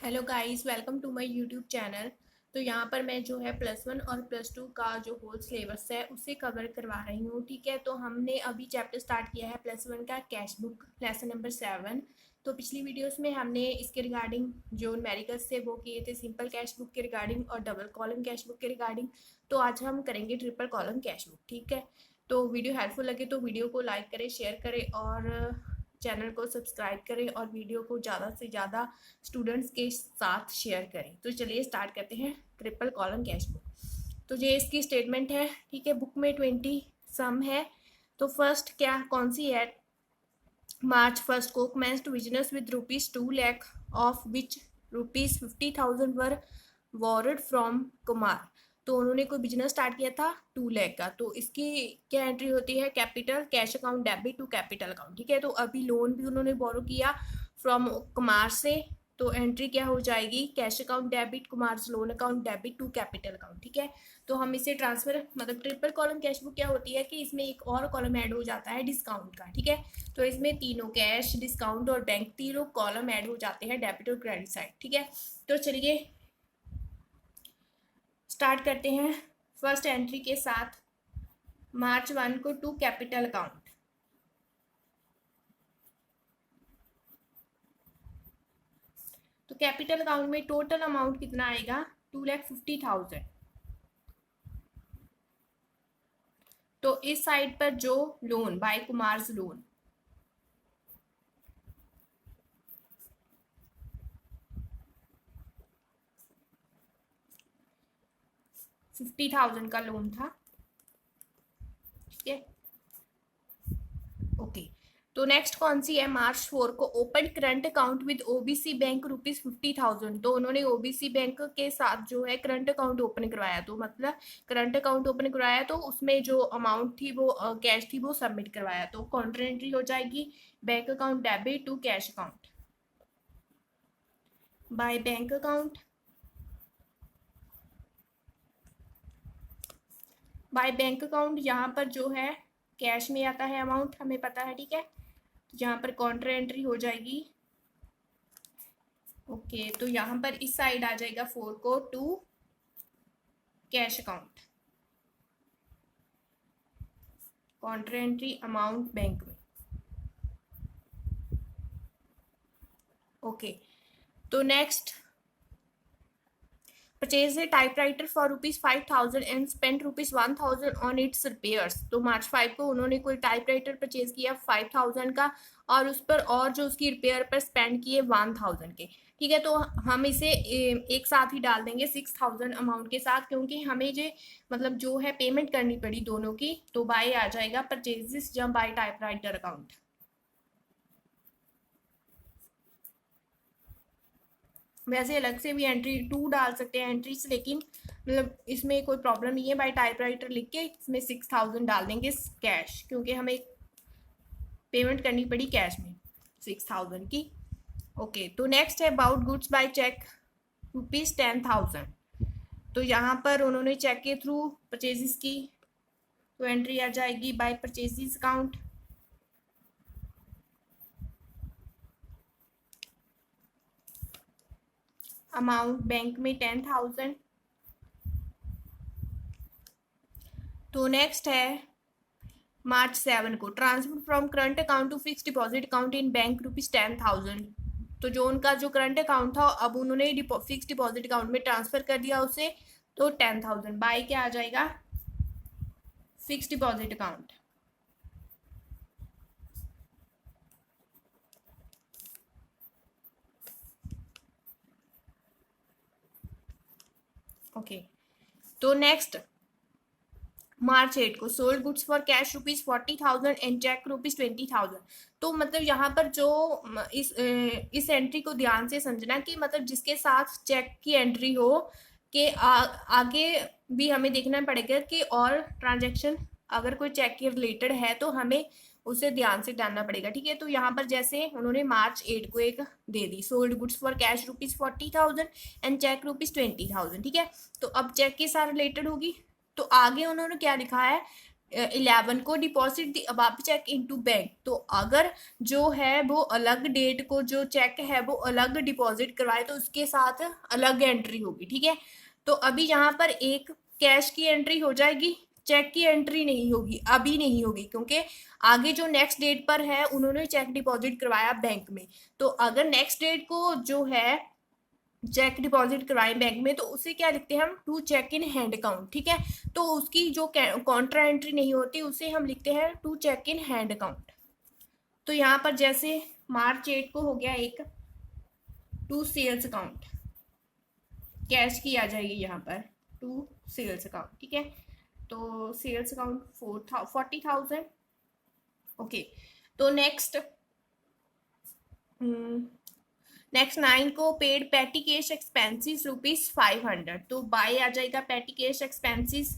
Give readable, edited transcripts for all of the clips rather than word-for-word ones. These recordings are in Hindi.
Hello guys, welcome to my YouTube channel. तो यहाँ पर मैं जो है +1 और +2 का जो होल सिलेबस है उसे कवर करवा रही हूँ। ठीक है, तो हमने अभी चैप्टर स्टार्ट किया है +1 का कैश बुक लेसन नंबर 7। तो पिछली वीडियोस में हमने इसके रिगार्डिंग जो न्यूमेरिकल्स थे वो किए थे, सिंपल कैश बुक के रिगार्डिंग और डबल कॉलम कैश बुक के रिगार्डिंग। तो आज हम करेंगे ट्रिपल कॉलम कैश बुक। ठीक है, तो वीडियो हेल्पफुल लगे तो वीडियो को लाइक करें, शेयर करें और चैनल को सब्सक्राइब करें और वीडियो को ज़्यादा से ज़्यादा स्टूडेंट्स के साथ शेयर करें। तो चलिए स्टार्ट करते हैं ट्रिपल कॉलम कैश बुक। तो ये इसकी स्टेटमेंट है। ठीक है, बुक में 20 सम है। तो फर्स्ट क्या कौन सी है? March 1st को commenced business with ₹2 lakh, of which ₹50,000 were borrowed from Kumar. तो उन्होंने कोई बिजनेस स्टार्ट किया था 2 लाख का। तो इसकी क्या एंट्री होती है? Capital cash account debit to capital account. ठीक है, तो अभी लोन भी उन्होंने बोरो किया फ्रॉम कुमार से। तो एंट्री क्या हो जाएगी? Cash account debit, Kumar loan account debit to capital account. ठीक है, तो हम इसे ट्रांसफर मतलब ट्रिपल कॉलम कैश बुक क्या होती है कि इसमें एक और कॉलम ऐड हो जाता है डिस्काउंट का। ठीक है, तो इसमें तीनों कैश, डिस्काउंट और बैंक तीनों कॉलम ऐड हो जाते हैं डेबिट और क्रेडिट साइड। ठीक है, तो चलिए स्टार्ट करते हैं फर्स्ट एंट्री के साथ। March 1 को टू कैपिटल अकाउंट। तो कैपिटल अकाउंट में टोटल अमाउंट कितना आएगा? 2,50,000। तो इस साइड पर जो लोन बाय कुमार्स लोन 50,000 का लोन था। ठीक है, ओके। तो नेक्स्ट कौन सी है? March 4 को open current account with OBC bank ₹50,000। तो उन्होंने ओबीसी बैंक के साथ जो है करंट अकाउंट ओपन करवाया। तो मतलब करंट अकाउंट ओपन करवाया तो उसमें जो अमाउंट थी वो कैश थी वो सबमिट करवाया। तो काउंटर एंट्री हो जाएगी bank account debit to cash account by bank account by bank account. यहाँ पर जो है कैश में आता है अमाउंट, हमें पता है। ठीक है, तो यहाँ पर काउंटर एंट्री हो जाएगी। ओके, तो यहाँ पर इस साइड आ जाएगा 4 को to cash account, counter entry amount bank में। ओके, तो next purchase a typewriter for ₹5,000 and spend ₹1,000 on its repairs. तो March 5 को उन्होंने कोई टाइपराइटर परचेज किया 5,000 का और उस पर और जो उसकी रिपेयर पर स्पेंड किए 1,000 के। ठीक है, तो हम इसे एक साथ ही डाल देंगे 6,000 अमाउंट के साथ, क्योंकि हमें जो मतलब जो है पेमेंट करनी पड़ी दोनों की। तो बाय आ जाएगा परचेजेस जब बाय टाइपराइटर अकाउंट। वैसे अलग से भी एंट्री 2 डाल सकते हैं एंट्रीज, लेकिन मतलब इसमें कोई प्रॉब्लम नहीं है। बाय टाइपराइटर लिख के इसमें 6,000 डाल देंगे कैश, क्योंकि हमें पेमेंट करनी पड़ी कैश में 6,000 की। ओके, तो नेक्स्ट है अबाउट गुड्स बाय चेक ₹10,000। तो यहाँ पर उन्होंने चेक के थ्रू परचेजेस की। तो एंट्री आ जाएगी by purchases account, amount bank में 10,000। तो नेक्स्ट है March 7 को transfer from current account to fix deposit account in bank ₹10,000। तो जो उनका जो करंट अकाउंट था अब उन्होंने फिक्स डिपॉजिट अकाउंट में ट्रांसफर कर दिया उसे। तो 10,000 बाय क्या आ जाएगा? Fix deposit account. ओके, तो नेक्स्ट March 8 को sold goods for cash ₹40,000 and cheque ₹20,000। तो मतलब यहाँ पर जो इस एंट्री को ध्यान से समझना कि मतलब जिसके साथ चेक की एंट्री हो के आगे भी हमें देखना पड़ेगा कि और ट्रांजेक्शन अगर कोई चेक के रिलेटेड है तो हमें उसे ध्यान से डालना पड़ेगा। ठीक है, तो यहाँ पर जैसे उन्होंने March 8 को एक दे दी sold goods for cash ₹40,000 and cheque ₹20,000। ठीक है, तो अब चेक के साथ रिलेटेड होगी। तो आगे उन्होंने क्या लिखा है? 11 को deposit the above cheque into bank. तो अगर जो है वो अलग डेट को जो चेक है वो अलग डिपॉजिट करवाए तो उसके साथ अलग एंट्री होगी, ठीक है। तो अभी यहाँ पर एक कैश की एंट्री हो जाएगी, चेक की एंट्री नहीं होगी, अभी नहीं होगी, क्योंकि आगे जो नेक्स्ट डेट पर है उन्होंने चेक डिपॉजिट करवाया बैंक में। तो अगर नेक्स्ट डेट को जो है चेक डिपॉजिट करवाए बैंक में तो उसे क्या लिखते हैं हम, to cheque in hand account, ठीक है। तो उसकी जो कॉन्ट्रा एंट्री नहीं होती उसे हम लिखते हैं to cheque in hand account. तो यहाँ पर जैसे मार्च 8 को हो गया एक टू सेल्स अकाउंट, कैश की आ जाएगी यहाँ पर टू सेल्स अकाउंट, ठीक है। तो सेल्स अकाउंट 40,000। ओके, तो नेक्स्ट 9 को पेड पैटी कैश एक्सपेंसिस ₹500। तो बाय आ जाएगा petty cash expenses.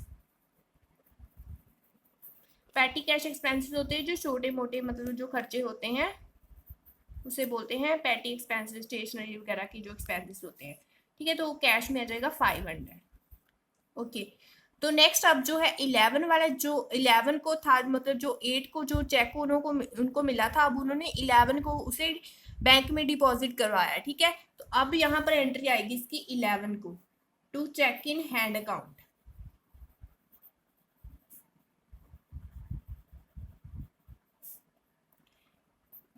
Petty cash expenses होते हैं जो छोटे मोटे मतलब जो खर्चे होते हैं उसे बोलते हैं पैटी एक्सपेंसिस, स्टेशनरी वगैरह की जो एक्सपेंसिस होते हैं, ठीक है। तो कैश में आ जाएगा 500। ओके, तो नेक्स्ट अब जो है 11 वाला, जो 11 को था मतलब जो 8 को जो चेक उनको मिला था, अब उन्होंने 11 को उसे बैंक में डिपॉजिट करवाया, ठीक है। तो अब यहाँ पर एंट्री आएगी इसकी 11 को to cheque in hand account,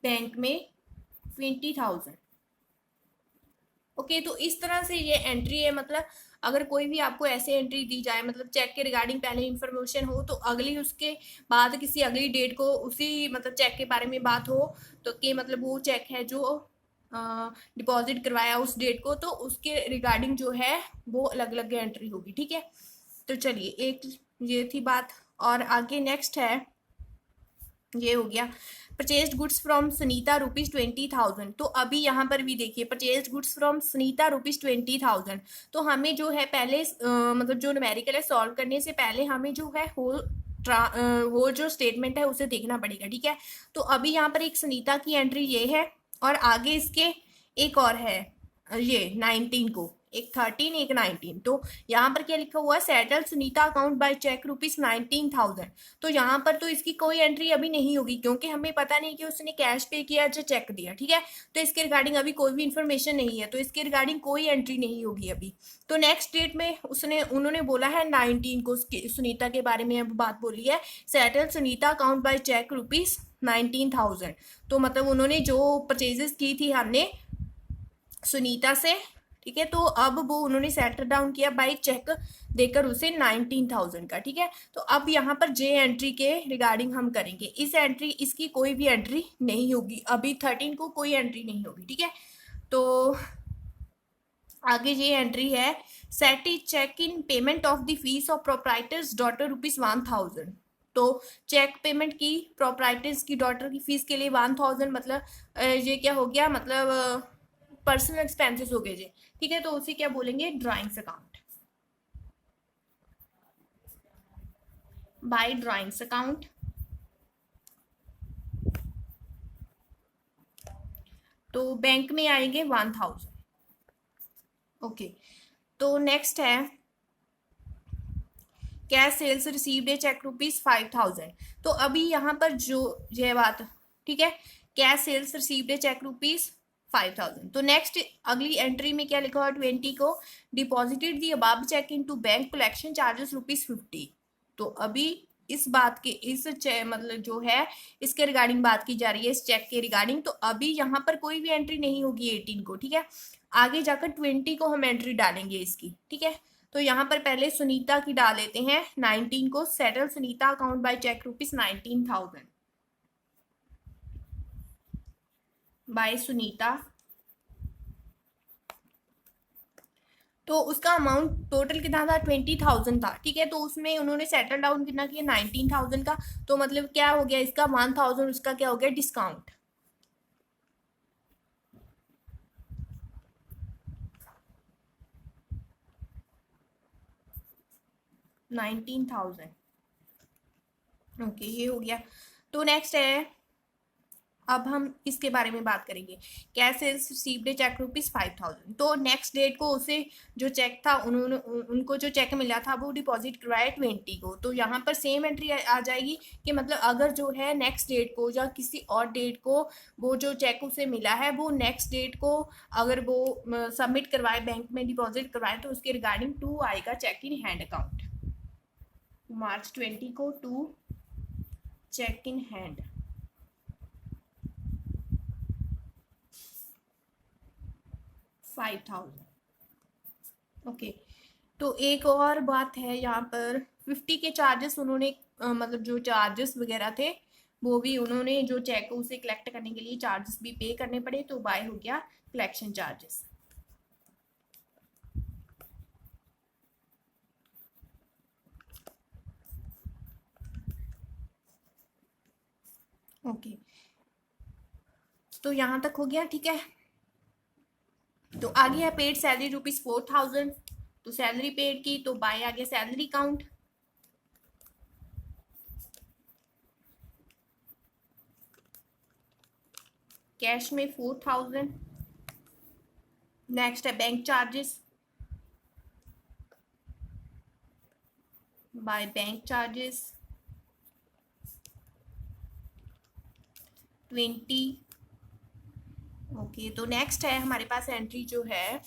bank में 20,000। ओके, तो इस तरह से ये एंट्री है। मतलब अगर कोई भी आपको ऐसे एंट्री दी जाए, मतलब चेक के रिगार्डिंग पहले इन्फॉर्मेशन हो तो अगली उसके बाद किसी अगली डेट को उसी मतलब चेक के बारे में बात हो तो कि मतलब वो चेक है जो डिपॉजिट करवाया उस डेट को, तो उसके रिगार्डिंग जो है वो अलग अलग एंट्री होगी, ठीक है। तो चलिए एक ये थी बात, और आगे नेक्स्ट है, ये हो गया परचेज गुड्स फ्रॉम सुनीता ₹20,000। तो अभी यहाँ पर भी देखिए परचेज गुड्स फ्रॉम सुनीता ₹20,000। तो हमें जो है पहले मतलब जो न्यूमेरिकल है सॉल्व करने से पहले हमें जो है होल जो स्टेटमेंट है उसे देखना पड़ेगा, ठीक है। तो अभी यहाँ पर एक सुनीता की एंट्री ये है और आगे इसके एक और है ये 19 को, एक 13 एक 19। तो यहाँ पर क्या लिखा हुआ है, settle Sunita account by cheque ₹19,000। तो यहाँ पर तो इसकी कोई एंट्री अभी नहीं होगी क्योंकि हमें पता नहीं कि उसने कैश पे किया या चेक दिया, ठीक है। तो इसके रिगार्डिंग अभी कोई भी इन्फॉर्मेशन नहीं है, तो इसके रिगार्डिंग कोई एंट्री नहीं होगी अभी। तो नेक्स्ट डेट में उन्होंने बोला है 19 को सुनीता के बारे में बात बोली है, settle Sunita account by cheque ₹19,000। तो मतलब उन्होंने जो परचेजेस की थी हमने सुनीता से, ठीक है, तो अब वो उन्होंने सेटल डाउन किया बाई चेक देकर उसे 19,000 का, ठीक है। तो अब यहाँ पर जे एंट्री के रिगार्डिंग हम करेंगे, इसकी कोई भी एंट्री नहीं होगी अभी, 13 को कोई एंट्री नहीं होगी, ठीक है। तो आगे ये एंट्री है, सेटी cheque in payment of the fees of proprietor's daughter ₹1,000। तो चेक पेमेंट की प्रोप्राइटर्स की डॉटर की फीस के लिए 1,000, मतलब ये क्या हो गया, मतलब पर्सनल एक्सपेंसेस हो गए जी, ठीक है। तो उसे क्या बोलेंगे, drawings account, by drawings account. तो बैंक में आएंगे 1,000। ओके, तो नेक्स्ट है cash sales received a cheque ₹5,000। तो अभी यहाँ पर जो ये बात, ठीक है, cash sales received a cheque ₹5,000। तो नेक्स्ट अगली एंट्री में क्या लिखा हुआ, 20 को deposited the above cheque into bank collection charges ₹50। तो अभी इस बात के मतलब जो है इसके रिगार्डिंग बात की जा रही है, इस चेक के रिगार्डिंग। तो अभी यहाँ पर कोई भी एंट्री नहीं होगी 18 को, ठीक है। आगे जाकर 20 को हम एंट्री डालेंगे इसकी, ठीक है। तो यहाँ पर पहले सुनीता की डाल लेते हैं 19 को, settle Sunita account by cheque ₹19,000 by Sunita. तो उसका अमाउंट टोटल कितना था, 20,000 था, ठीक है। तो उसमें उन्होंने सेटल डाउन कितना किया, 19,000 का। तो मतलब क्या हो गया इसका 1,000, उसका क्या हो गया डिस्काउंट, 19,000। ओके, ये हो गया। तो नेक्स्ट है अब हम इसके बारे में बात करेंगे। Cash is received a cheque ₹5,000। तो नेक्स्ट डेट को उसे जो चेक था उन्होंने उनको जो चेक मिला था वो डिपॉजिट करवाया 20 को। तो यहाँ पर सेम एंट्री आ जाएगी कि मतलब अगर जो है नेक्स्ट डेट को या किसी और डेट को वो जो चेक उसे मिला है वो नेक्स्ट डेट को अगर वो सबमिट करवाए, बैंक में डिपॉजिट करवाए, तो उसके रिगार्डिंग टू आएगा cheque in hand account. March 20 को to cheque in hand. Okay. तो एक और बात है यहाँ पर 50 के चार्जेस उन्होंने मतलब जो चार्जेस वगैरह थे वो भी उन्होंने जो चेक उसे कलेक्ट करने के लिए चार्जेस भी पे करने पड़े, तो बाय हो गया कलेक्शन चार्जेस। ओके, तो यहाँ तक हो गया, ठीक है। तो आगे है पेड सैलरी ₹4,000। तो सैलरी पेड की, तो बाय आगे सैलरी काउंट। कैश में 4,000। नेक्स्ट है bank charges, by bank charges 20। Okay, तो नेक्स्ट है हमारे पास एंट्री जो है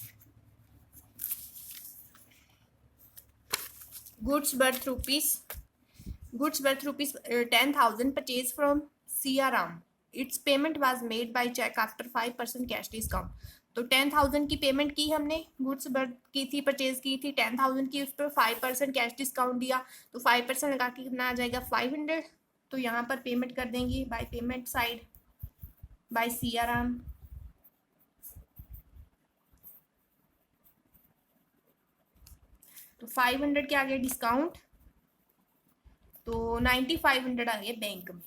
goods worth ₹10,000 purchase from Siyaram. Its payment was made by cheque after 5% cash discount. तो 10,000 की पेमेंट की हमने, गुड्स वर्थ की थी, परचेज की थी 10,000 की, उस पर 5% कैश डिस्काउंट दिया, तो 5% लगा के कितना आ जाएगा 500। तो यहाँ पर पेमेंट कर देंगे by payment side by Siyaram. तो 500 के आगे डिस्काउंट, तो 9500 आ गए बैंक में।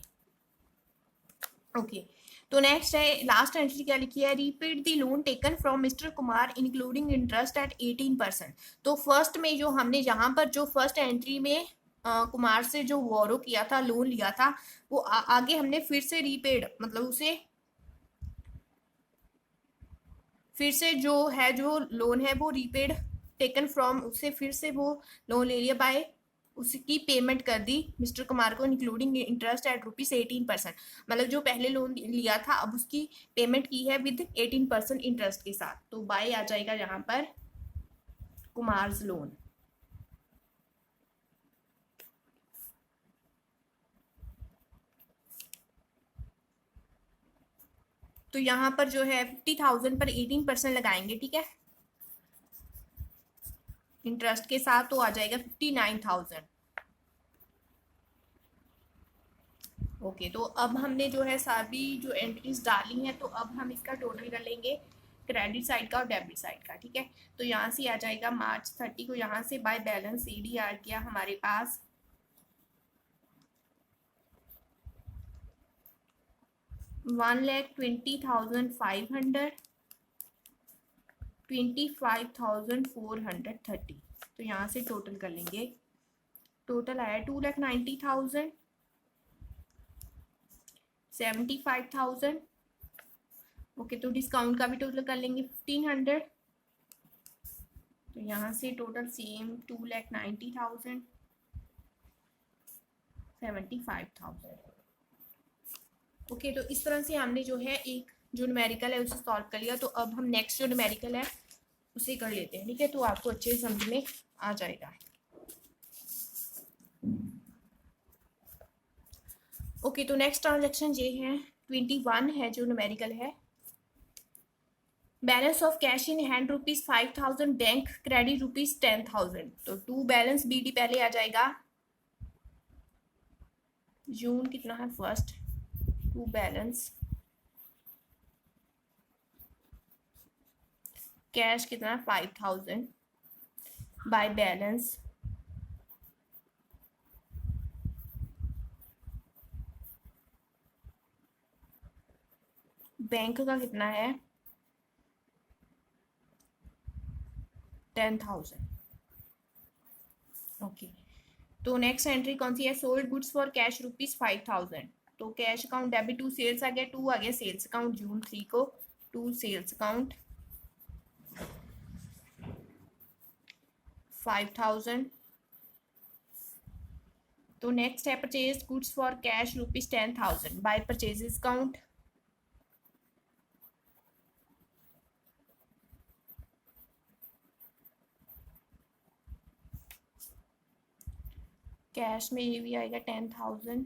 ओके, तो नेक्स्ट है लास्ट एंट्री क्या लिखी है, repaid the loan taken from mister Kumar including interest eight 18%। तो फर्स्ट में जो हमने यहाँ पर जो फर्स्ट एंट्री में कुमार से जो बोरो किया था, लोन लिया था, वो आगे हमने फिर से रीपेड, मतलब उसे फिर से जो है जो लोन है वो रीपेड टेकन फ्रॉम, उससे फिर से वो लोन ले लिया बाय, उसकी पेमेंट कर दी मिस्टर कुमार को इंक्लूडिंग इंटरेस्ट एट ₹18%। मतलब जो पहले लोन लिया था अब उसकी पेमेंट की है विद 18% इंटरेस्ट के साथ। तो बाय आ जाएगा यहाँ पर कुमार्स लोन। तो यहाँ पर जो है 50,000 पर 18% लगाएंगे, ठीक है, इंटरेस्ट के साथ, तो आ जाएगा 59,000। ओके, तो अब हमने जो है सारी जो एंट्रीज डाली हैं, तो अब हम इसका टोटल कर लेंगे क्रेडिट साइड का और डेबिट साइड का, ठीक है। तो यहाँ से आ जाएगा मार्च 30 को, यहाँ से बाय बैलेंस CDR किया हमारे पास 1,20,500, 25,430। तो यहाँ से टोटल कर लेंगे, टोटल आया 2,90,000, 75,000। ओके, तो डिस्काउंट का भी टोटल कर लेंगे 1,500। तो यहाँ से टोटल सेम 2,90,000, 75,000। ओके, तो इस तरह से हमने जो है एक जो न्यूमेरिकल है उसे सॉल्व कर लिया। तो अब हम नेक्स्ट जो न्यूमेरिकल है उसे कर लेते हैं, ठीक है, तो आपको अच्छे से समझ में आ जाएगा। ओके, तो नेक्स्ट ट्रांजैक्शन ये है 21 है जो न्यूमेरिकल है, balance of cash in hand ₹5,000, bank credit ₹10,000। तो टू बैलेंस BD पहले आ जाएगा, जून कितना है फर्स्ट, टू बैलेंस कैश कितना है 5,000 बाय बैलेंस बैंक का कितना है 10,000। ओके, तो नेक्स्ट एंट्री कौन सी है, सोल्ड गुड्स फॉर कैश ₹5,000। तो cash account debit to sales आ गया, टू आ गया सेल्स अकाउंट जून 3 को, टू सेल्स अकाउंट 5000। तो नेक्स्ट है purchase goods for cash ₹10,000 by purchases account, cash में ये भी आएगा 10,000।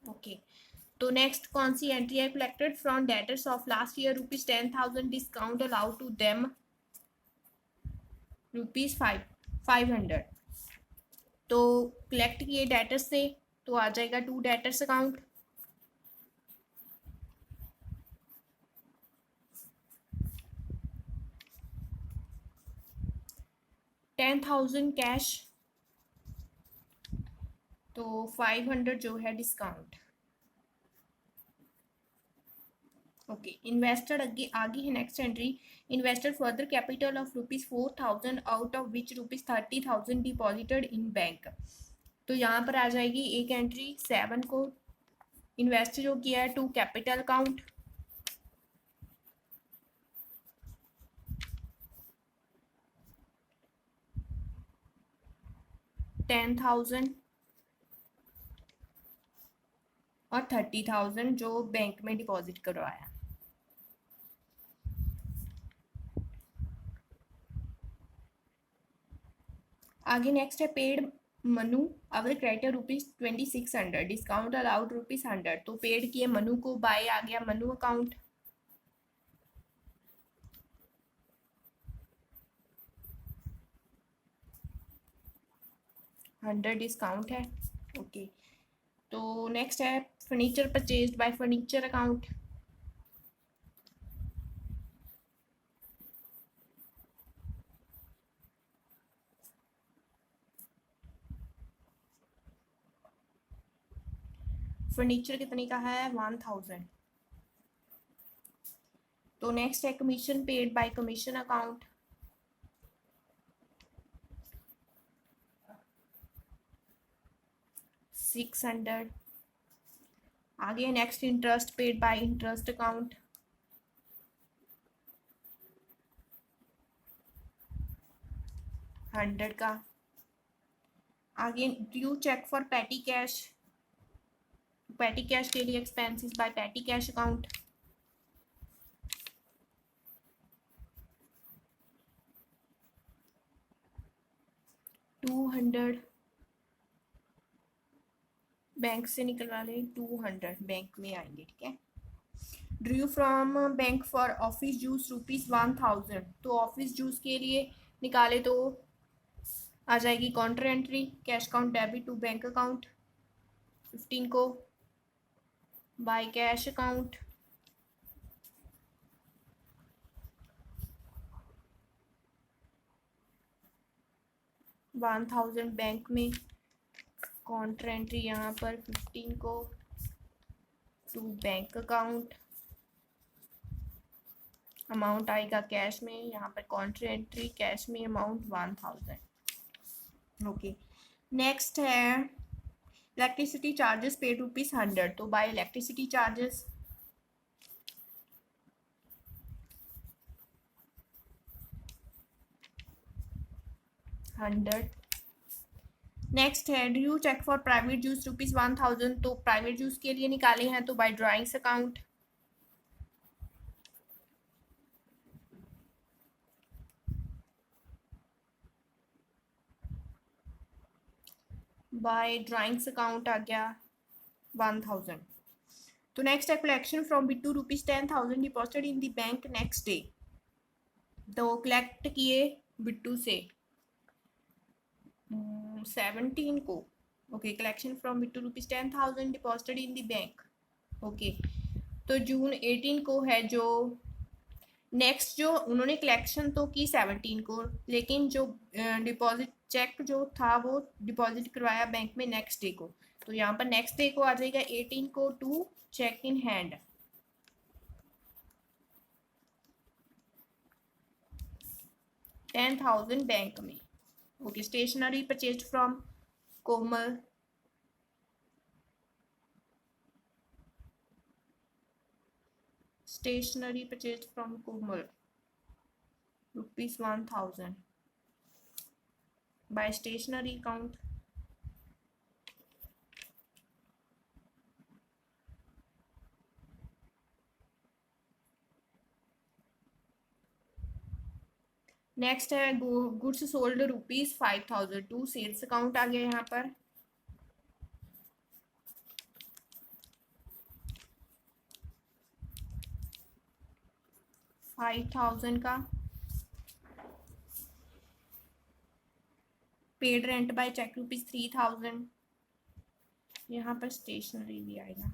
ओके, तो नेक्स्ट कौन सी एंट्री है, collected from debtors of last year ₹10,000 discount allowed to them ₹500। तो कलेक्ट किए डेटर्स से, तो आ जाएगा टू डेटर्स अकाउंट, $10,000 कैश, तो 500 जो है डिस्काउंट। ओके, इन्वेस्टेड आगे है next entry, invested further capital of ₹4,000 out of which ₹30,000 deposited in bank. तो यहाँ पर आ जाएगी एक एंट्री 7 को, इन्वेस्ट जो किया है टू कैपिटल अकाउंट, $10,000 और 30,000 जो बैंक में डिपॉजिट करवाया। आगे नेक्स्ट है paid Manu our creditor ₹2600 discount allowed ₹100। तो पेड किए मनु को, बाय आ गया मनु अकाउंट, $100 डिस्काउंट है। ओके, तो नेक्स्ट है furniture purchased by furniture account, furniture कितने का है 1000। तो नेक्स्ट है commission paid by commission account, $600। आगे next interest paid by interest account, $100 का। आगे due cheque for petty cash, petty cash के लिए expenses by petty cash account, $200 bank से निकलवा लें, 200 बैंक में आएंगे, ठीक है। Drew from bank for office juice ₹1000, तो ऑफिस जूस के लिए निकाले तो आ जाएगी counter entry, cash account debit to bank account 15 को, बाय कैश अकाउंट, $1000 बैंक में, काउंटर एंट्री यहाँ पर 15 को टू बैंक अकाउंट, अमाउंट आएगा कैश में, यहाँ पर काउंटर एंट्री कैश में अमाउंट 1000। ओके, नेक्स्ट है इलेक्ट्रिसिटी चार्जेस पेड ₹100, तो बाय इलेक्ट्रिसिटी चार्जेस, $100। नेक्स्ट है due cheque for private use ₹1000, तो प्राइवेट जूस के लिए निकाले हैं तो bye drawings account, by drawings account आ गया 1000। तो नेक्स्ट है collection from Bittu ₹10,000 deposited in the bank next day, तो कलेक्ट किए बिट्टू से 17 को। Okay, collection from Bittu ₹10,000 deposited in the bank. Okay, तो जून 18 को है जो नेक्स्ट, जो उन्होंने कलेक्शन तो की 17 को, लेकिन जो डिपॉजिट चेक जो था वो डिपॉजिट करवाया बैंक में नेक्स्ट डे को, तो यहाँ पर नेक्स्ट डे को आ जाएगा 18 को to cheque in hand, $10,000 bank में। Okay, stationery purchase from Komal, stationery purchase from Komal ₹1000 by stationery account. Next है goods sold ₹5000 to sales account आ गया यहाँ पर। 5000 का पेड रेंट बाय चेक ₹3000। यहाँ पर स्टेशनरी भी आएगा।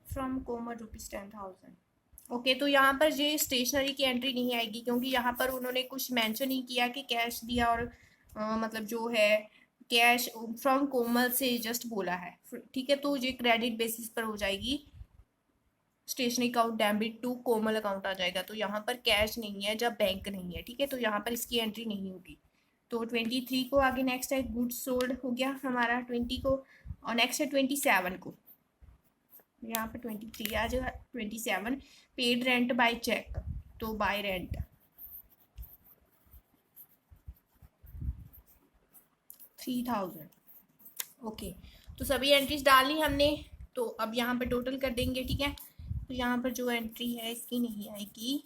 From Komal ₹10,000। ओके, तो यहाँ पर ये स्टेशनरी की एंट्री नहीं आएगी क्योंकि यहाँ पर उन्होंने कुछ मेंशन ही किया कि कैश दिया और मतलब जो है कैश फ्रॉम कोमल से जस्ट बोला है, ठीक है। तो ये क्रेडिट बेसिस पर हो जाएगी, stationery account debit to Komal account आ जाएगा। तो यहाँ पर कैश नहीं है जब बैंक नहीं है, ठीक है, तो यहाँ पर इसकी एंट्री नहीं होगी। तो 23 को आगे नेक्स्ट है गुड्स सोल्ड हो गया हमारा 20 को, और नेक्स्ट है 27 को। यहाँ पर 23 आ जाएगा। 27 पेड रेंट बाय चेक, तो बाय रेंट 3000। ओके, तो सभी एंट्रीज डालनी हमने, तो अब यहाँ पर टोटल कर देंगे, ठीक है। तो यहाँ पर जो एंट्री है इसकी नहीं आएगी,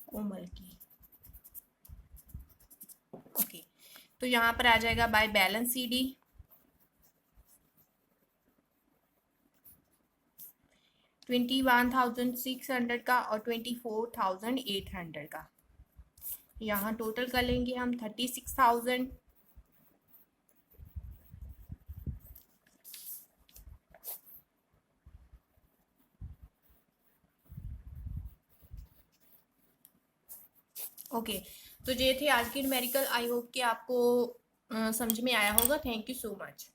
कोमल की। ओके, तो यहाँ पर आ जाएगा बाय बैलेंस CD 21,600 का और 24,800 का। यहाँ टोटल कर लेंगे हम 36,000। ओके, तो ये थे आज की न्यूमेरिकल। आई होप कि आपको समझ में आया होगा। Thank you so much.